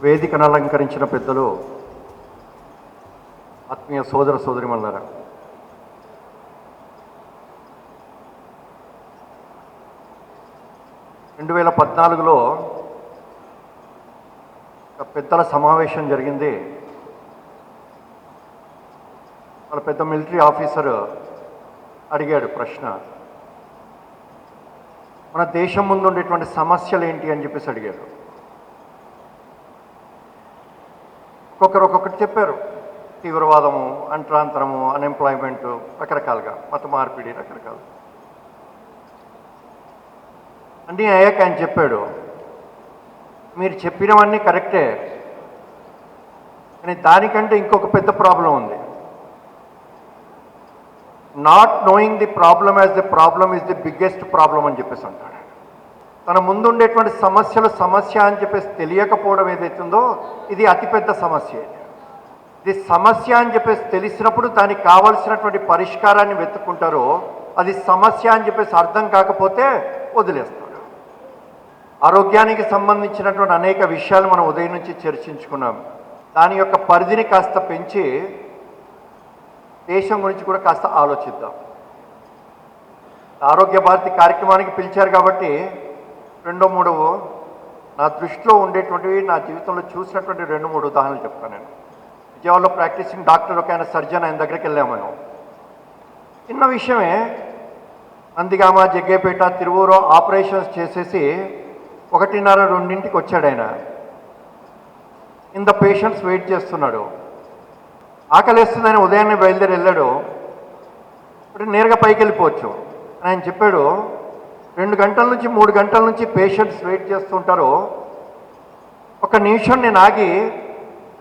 వేదికను అలంకరించిన పెద్దలు, ఆత్మీయ సోదర సోదరిమణులారా, రెండు 2014లో ఒక పెద్దల సమావేశం జరిగింది. వాళ్ళ పెద్ద మిలిటరీ ఆఫీసర్ అడిగాడు ప్రశ్న, మన దేశం ముందు ఉండేటువంటి సమస్యలు ఏంటి అని చెప్పేసి అడిగాడు. ఒక్కొక్కటి చెప్పారు. తీవ్రవాదము, అంటరాంతరము, అన్ఎంప్లాయ్మెంటు, రకరకాలుగా మత మార్పిడి, రకరకాలు అన్నీ అయ్యాక ఆయన చెప్పాడు, మీరు చెప్పినవన్నీ కరెక్టే, కానీ దానికంటే ఇంకొక పెద్ద ప్రాబ్లం ఉంది. Not knowing the problem as the problem is the biggest problem అని చెప్పేసి అంటాడు. తన ముందు ఉండేటువంటి సమస్య అని చెప్పేసి తెలియకపోవడం ఏదైతుందో ఇది అతిపెద్ద సమస్య. ఇది సమస్య అని చెప్పేసి తెలిసినప్పుడు దానికి కావలసినటువంటి పరిష్కారాన్ని వెతుక్కుంటారో, అది సమస్య అని చెప్పేసి అర్థం కాకపోతే వదిలేస్తాడు. ఆరోగ్యానికి సంబంధించినటువంటి అనేక విషయాలు మనం ఉదయం నుంచి చర్చించుకున్నాం. దాని యొక్క పరిధిని కాస్త పెంచి దేశం గురించి కూడా కాస్త ఆలోచిద్దాం. ఆరోగ్య భారతి కార్యక్రమానికి పిలిచారు కాబట్టి రెండో మూడో నా దృష్టిలో ఉండేటువంటివి, నా జీవితంలో చూసినటువంటి 2-3 ఉదాహరణలు చెప్తాను. నేను విజయవాడలో ప్రాక్టీసింగ్ డాక్టర్ ఒక ఆయన సర్జన్, ఆయన దగ్గరికి వెళ్ళాము. మేము చిన్న విషయమే, నందిగామ, జగ్గేపేట, తిరువూరు ఆపరేషన్స్ చేసేసి 1:30-2ంటికి వచ్చాడు ఆయన. ఇంత పేషెంట్స్ వెయిట్ చేస్తున్నాడు. ఆకలిస్తుంది, ఆయన ఉదయాన్నే బయలుదేరి వెళ్ళాడు. ఇప్పుడు నేరుగా పైకి వెళ్ళిపోవచ్చు ఆయన చెప్పాడు. 2 గంటల నుంచి 3 గంటల నుంచి పేషెంట్స్ వెయిట్ చేస్తుంటారు. ఒక నిమిషం నేను ఆగి,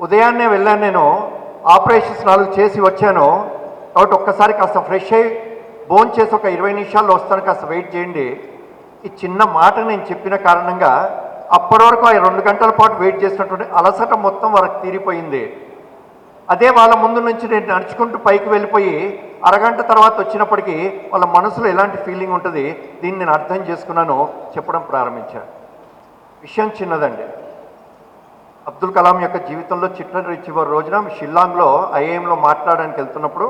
ఉదయాన్నే వెళ్ళాను, నేను ఆపరేషన్స్ 4 చేసి వచ్చాను కాబట్టి ఒక్కసారి కాస్త ఫ్రెష్ అయ్యి భోన్ చేసి ఒక 20 నిమిషాల్లో వస్తాను, కాస్త వెయిట్ చేయండి. ఈ చిన్న మాట నేను చెప్పిన కారణంగా అప్పటి వరకు ఆ 2 గంటల పాటు వెయిట్ చేసినటువంటి అలసట మొత్తం వాళ్ళకి తీరిపోయింది. అదే వాళ్ళ ముందు నుంచి నేను నడుచుకుంటూ పైకి వెళ్ళిపోయి అరగంట తర్వాత వచ్చినప్పటికీ వాళ్ళ మనసులో ఎలాంటి ఫీలింగ్ ఉంటుంది, దీన్ని నేను అర్థం చేసుకున్నాను, చెప్పడం ప్రారంభించాను. విషయం చిన్నదండి. అబ్దుల్ కలాం యొక్క జీవితంలో చివరి రోజున షిల్లాంగ్లో ఐఐఎంలో మాట్లాడడానికి వెళ్తున్నప్పుడు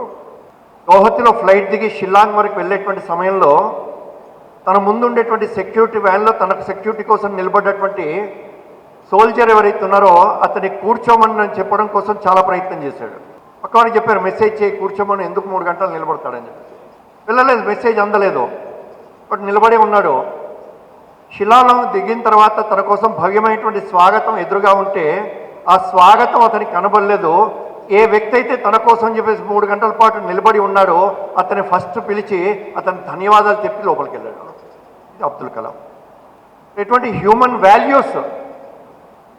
గౌహతిలో ఫ్లైట్ దిగి షిల్లాంగ్ వరకు వెళ్ళేటువంటి సమయంలో తన ముందు ఉండేటువంటి సెక్యూరిటీ వ్యాన్లో తనకు సెక్యూరిటీ కోసం నిలబడ్డటువంటి సోల్జర్ ఎవరైతే ఉన్నారో అతన్ని కూర్చోమని చెప్పడం కోసం చాలా ప్రయత్నం చేశాడు. పక్కవారికి చెప్పారు, మెసేజ్ చేయి, కూర్చోమని, ఎందుకు 3 గంటలు నిలబడతాడని చెప్పేసి. వెళ్ళలేదు, మెసేజ్ అందలేదు, బట్ నిలబడే ఉన్నాడు. శిలాలో దిగిన తర్వాత తన కోసం భవ్యమైనటువంటి స్వాగతం ఎదురుగా ఉంటే ఆ స్వాగతం అతనికి కనబడలేదు. ఏ వ్యక్తి అయితే తన కోసం చెప్పేసి 3 గంటల పాటు నిలబడి ఉన్నాడో అతన్ని ఫస్ట్ పిలిచి అతని ధన్యవాదాలు చెప్పి లోపలికి వెళ్ళాడు. ఇది అబ్దుల్ కలాం. ఎటువంటి హ్యూమన్ వాల్యూస్,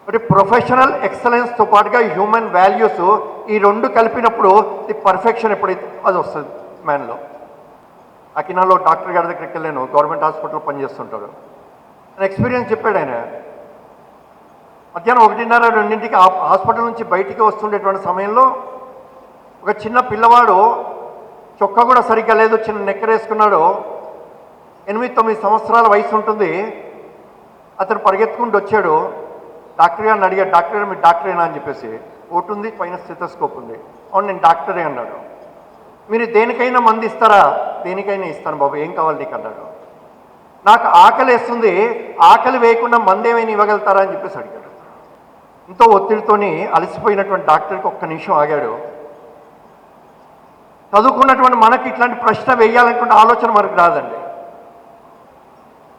అంటే ప్రొఫెషనల్ ఎక్సలెన్స్తో పాటుగా హ్యూమన్ వాల్యూస్, ఈ 2 కలిపినప్పుడు ది పర్ఫెక్షన్ ఎప్పుడైతే అది వస్తుంది మ్యాన్లో. అకినాలో డాక్టర్ గారి దగ్గరికి వెళ్ళాను, గవర్నమెంట్ హాస్పిటల్లో పనిచేస్తుంటాడు. ఆయన ఎక్స్పీరియన్స్ చెప్పాడు. ఆయన మధ్యాహ్నం 1:30-2ంటికి హాస్పిటల్ నుంచి బయటికి వస్తుండేటువంటి సమయంలో ఒక చిన్న పిల్లవాడు, చొక్కా కూడా సరిగ్గా లేదు, చిన్న నెక్కరేసుకున్నాడు, 8-9 సంవత్సరాల వయసు ఉంటుంది. అతను పరిగెత్తుకుంటూ వచ్చాడు. డాక్టర్ గారిని అడిగాడు, డాక్టర్ గారు మీరు డాక్టరేనా అని చెప్పేసి. ఓటు ఉంది, పైన స్టెథోస్కోప్ ఉంది. అవును నేను డాక్టరే అన్నాడు. మీరు దేనికైనా మందు ఇస్తారా? దేనికైనా ఇస్తాను బాబు, ఏం కావాలి నీకు అన్నాడు. నాకు ఆకలి వేస్తుంది, ఆకలి వేయకుండా మందు ఏమైనా ఇవ్వగలుగుతారా అని చెప్పేసి అడిగాడు. ఎంతో ఒత్తిడితోని అలసిపోయినటువంటి డాక్టర్కి ఒక్క నిమిషం ఆగాడు. చదువుకున్నటువంటి మనకి ఇట్లాంటి ప్రశ్న వేయాలనుకుంటే ఆలోచన మనకు రాదండి.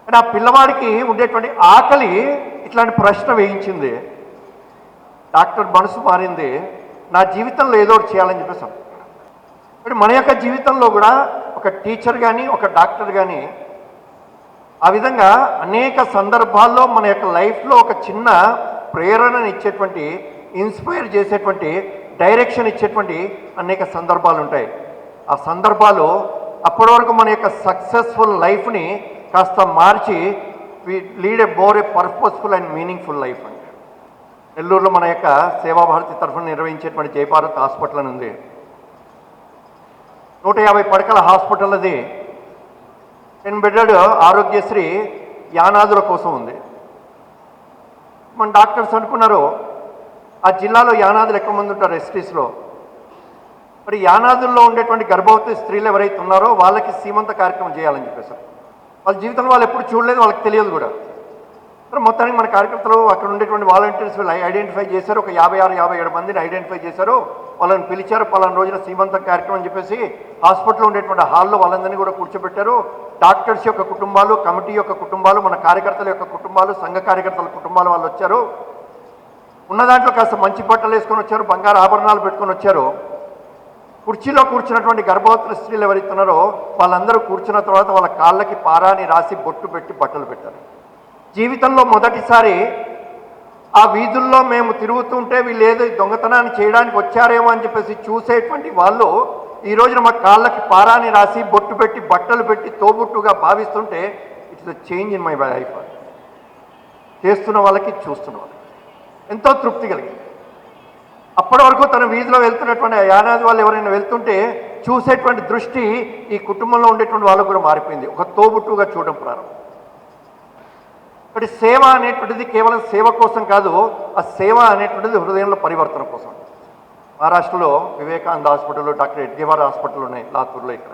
కానీ ఆ పిల్లవాడికి ఉండేటువంటి ఆకలి ఇట్లాంటి ప్రశ్న వేయించింది. డాక్టర్ మనసు మారింది, నా జీవితంలో ఏదో ఒకటి చేయాలని చెప్పేసి అనుకున్నాడు. అంటే మన యొక్క జీవితంలో కూడా ఒక టీచర్ కానీ ఒక డాక్టర్ కానీ ఆ విధంగా అనేక సందర్భాల్లో మన యొక్క లైఫ్లో ఒక చిన్న ప్రేరణను ఇచ్చేటువంటి, ఇన్స్పైర్ చేసేటువంటి, డైరెక్షన్ ఇచ్చేటువంటి అనేక సందర్భాలు ఉంటాయి. ఆ సందర్భాలు అప్పటి వరకు మన యొక్క సక్సెస్ఫుల్ లైఫ్ని కాస్త మార్చి lead a more a purposeful and meaningful life అండి. నెల్లూరులో మన యొక్క సేవాభారతి తరఫున నిర్వహించేటువంటి జయభారత్ హాస్పిటల్ అని ఉంది. 150 పడకల హాస్పిటల్ అది. 10 బెడెడ్ ఆరోగ్యశ్రీ యానాదుల కోసం ఉంది. మన డాక్టర్స్ అనుకున్నారు ఆ జిల్లాలో యానాదులు ఎక్కువ మంది ఉంటారు ఎస్టీస్లో. మరి యానాదుల్లో ఉండేటువంటి గర్భవతి స్త్రీలు ఎవరైతే ఉన్నారో వాళ్ళకి సీమంత కార్యక్రమం చేయాలని చెప్పేసి వాళ్ళ జీవితంలో వాళ్ళు ఎప్పుడు చూడలేదు, వాళ్ళకి తెలియదు కూడా. మరి మొత్తానికి మన కార్యకర్తలు అక్కడ ఉండేటువంటి వాలంటీర్స్ ఐడెంటిఫై చేశారు. ఒక 56-57 మందిని ఐడెంటిఫై చేశారు. వాళ్ళని పిలిచారు. పలానా రోజున సీమంతం కార్యక్రమం అని చెప్పేసి హాస్పిటల్లో ఉండేటువంటి హాల్లో వాళ్ళందరినీ కూడా కూర్చోబెట్టారు. డాక్టర్స్ యొక్క కుటుంబాలు, కమిటీ యొక్క కుటుంబాలు, మన కార్యకర్తల యొక్క కుటుంబాలు, సంఘ కార్యకర్తల కుటుంబాలు వాళ్ళు వచ్చారు. ఉన్న దాంట్లో కాస్త మంచి బట్టలు వేసుకొని వచ్చారు, బంగారు ఆభరణాలు పెట్టుకొని వచ్చారు. కుర్చీలో కూర్చున్నటువంటి గర్భవతుల స్త్రీలు ఎవరైతున్నారో వాళ్ళందరూ కూర్చున్న తర్వాత వాళ్ళ కాళ్ళకి పారాని రాసి బొట్టు పెట్టి బట్టలు పెట్టారు. జీవితంలో మొదటిసారి ఆ వీధుల్లో మేము తిరుగుతుంటే వీళ్ళు ఏదో దొంగతనాన్ని చేయడానికి వచ్చారేమో అని చెప్పేసి చూసేటువంటి వాళ్ళు ఈ రోజున మా కాళ్ళకి పారాని రాసి బొట్టు పెట్టి బట్టలు పెట్టి తోబుట్టుగా భావిస్తుంటే it's the change in my life. చేస్తున్న వాళ్ళకి చూస్తున్న వాళ్ళకి ఎంతో తృప్తి కలిగింది. అప్పటి వరకు తన వీధిలో వెళ్తున్నటువంటి యానాది వాళ్ళు ఎవరైనా వెళ్తుంటే చూసేటువంటి దృష్టి ఈ కుటుంబంలో ఉండేటువంటి వాళ్ళకు కూడా మారిపోయింది. ఒక తోబుట్టుగా చూడడం ప్రారంభం. ఇక్కడ సేవ అనేటువంటిది కేవలం సేవ కోసం కాదు, ఆ సేవ అనేటువంటిది హృదయంలో పరివర్తన కోసం. మహారాష్ట్రలో Vivekananda hospital, doctor Hedgewar hospital ఉన్నాయి లాతూర్లో. ఇక్కడ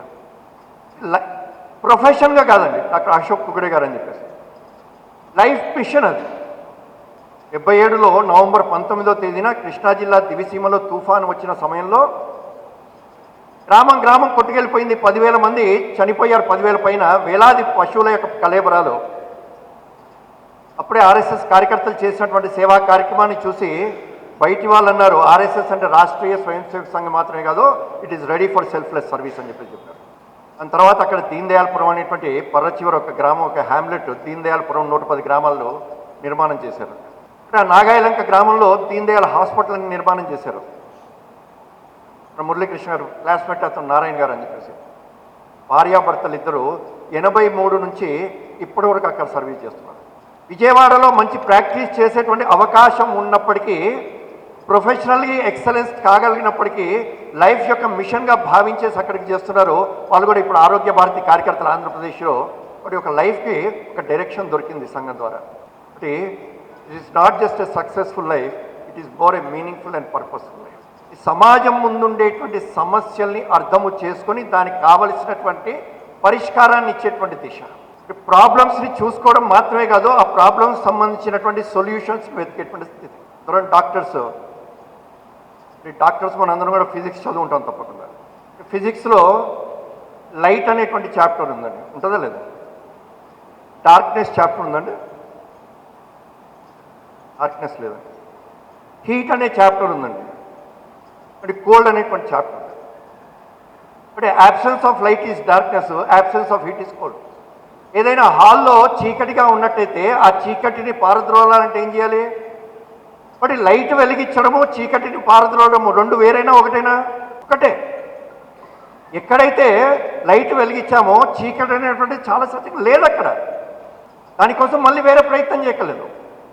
ప్రొఫెషన్గా కాదండి, డాక్టర్ అశోక్ కుగడే గారు అని చెప్పేసి లైఫ్ మిషన్ అది. 77లో నవంబర్ 19వ తేదీన కృష్ణా జిల్లా దివిసీమలో తుఫాను వచ్చిన సమయంలో గ్రామం గ్రామం కొట్టుకెళ్ళిపోయింది. 10,000 మంది చనిపోయారు. 10,000 పైన వేలాది పశువుల యొక్క కళేబరాలు. అప్పుడే ఆర్ఎస్ఎస్ కార్యకర్తలు చేసినటువంటి సేవా కార్యక్రమాన్ని చూసి బయటి వాళ్ళు అన్నారు, ఆర్ఎస్ఎస్ అంటే రాష్ట్రీయ స్వయం సేవక సంఘం మాత్రమే కాదు, it is ready for selfless service అని చెప్పి చెప్పారు. దాని తర్వాత అక్కడ దీన్ దయాల్పురం అనేటువంటి పర్రచివర ఒక గ్రామం, ఒక హ్యామ్లెట్ దీన్ దయాల్పురం 110 గ్రామాల్లో నిర్మాణం చేశారు. ఇక్కడ నాగాయలంక గ్రామంలో దీన్ దయాల్ హాస్పిటల్ నిర్మాణం చేశారు. మురళీకృష్ణ గారు క్లాస్మేట్ అతను నారాయణ గారు అని చెప్పేసి భార్యాభర్తలు ఇద్దరు 83 నుంచి ఇప్పటి వరకు అక్కడ సర్వీస్ చేస్తున్నారు. విజయవాడలో మంచి ప్రాక్టీస్ చేసేటువంటి అవకాశం ఉన్నప్పటికీ, ప్రొఫెషనల్గా ఎక్సలెన్స్ కాగలిగినప్పటికీ లైఫ్ యొక్క మిషన్గా భావించేసి అక్కడికి చేస్తున్నారు. వాళ్ళు కూడా ఇప్పుడు ఆరోగ్య భారతి కార్యకర్తలు ఆంధ్రప్రదేశ్లో వాటి యొక్క లైఫ్కి ఒక డైరెక్షన్ దొరికింది సంఘం ద్వారా. అంటే it is not just a successful life, it is more a meaningful and purposeful life. ఈ సమాజం ముందుండేటువంటి సమస్యల్ని అర్థము చేసుకొని దానికి కావలసినటువంటి పరిష్కారాన్ని ఇచ్చేటువంటి దిశ. ప్రాబ్లమ్స్ని చూసుకోవడం మాత్రమే కాదు, ఆ ప్రాబ్లమ్స్ సంబంధించినటువంటి సొల్యూషన్స్ వెతికేటువంటి స్థితి. డాక్టర్స్ మనందరం కూడా ఫిజిక్స్ చదువుకుంటాం తప్పకుండా. ఫిజిక్స్లో లైట్ అనేటువంటి చాప్టర్ ఉందండి, ఉంటుందా లేదా? డార్క్నెస్ చాప్టర్ ఉందండి, డార్క్నెస్ లేదండి. హీట్ అనే చాప్టర్ ఉందండి, అంటే కోల్డ్ అనేటువంటి చాప్టర్ ఉంది. అంటే absence of light is darkness, absence of heat is cold. ఏదైనా హాల్లో చీకటిగా ఉన్నట్టయితే ఆ చీకటిని పారద్రోలాలంటే ఏం చేయాలి? బట్ లైట్ వెలిగించడము, చీకటిని పారద్రోలడము రెండు వేరైనా ఒకటేనా? ఒకటే. ఎక్కడైతే లైట్ వెలిగించామో చీకటి అనేటువంటి చాలా సత్యం లేదు అక్కడ. దానికోసం మళ్ళీ వేరే ప్రయత్నం చేయగలదు.